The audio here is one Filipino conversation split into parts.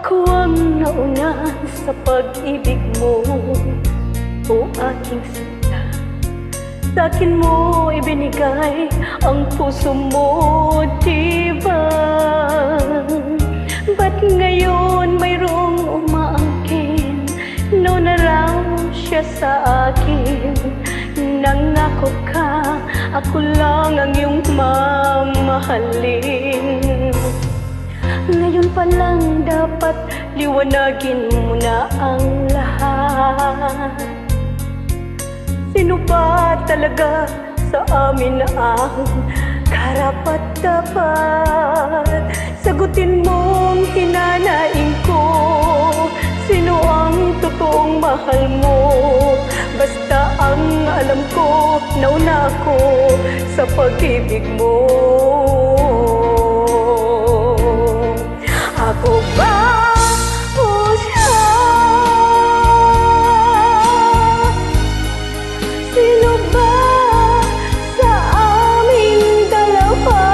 Ako ang nauna sa pag-ibig mo, o aking sinta. Sa'kin mo ibinigay ang puso mo, diba? Ba't ngayon mayroong umaangkin? Nauna raw siya sa akin. Nangako ka, ako lang ang iyong mamahalin. Ngayon pa lang dapat liwanagin mo na ang lahat. Sino ba talaga sa amin ang karapat-dapat? Sagutin mong hinanaing ko, sino ang totoong mahal mo? Basta ang alam ko, nauna ako sa pag-ibig mo. Ako ba o siya? Sino ba sa aming dalawa?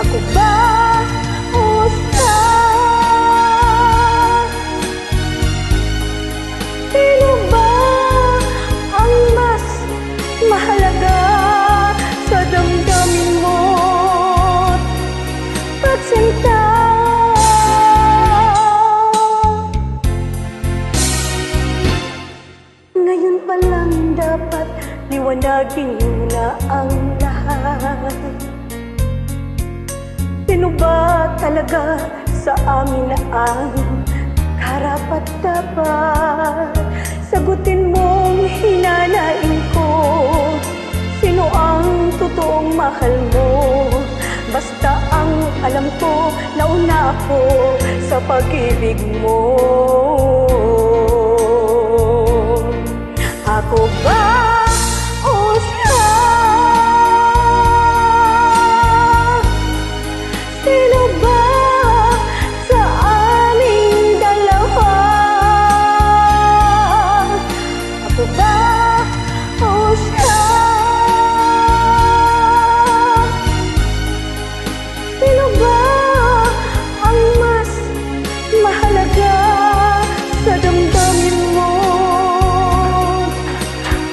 Ako ba o siya? Sino ba ang mas mahalaga sa damdamin mo? Sinta, ngayon pa lang dapat liwanagin mo na ang lahat. Sino ba talaga sa amin na ang karapat-dapat? Sagutin mong hinanain ko, sino ang totoong mahal mo? Basta ang alam ko, nauna ako sa pag-ibig mo. Ako ba o siya? Sino ba sa aming dalawa? Ako ba o siya? Sino ba ang mas mahalaga sa damdamin mo?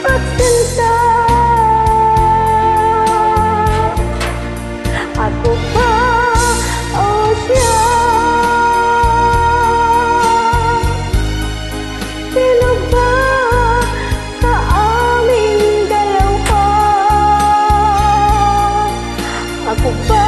Pagsinta, ako ba o siya? Sino ba sa aming dalawa? Ako ba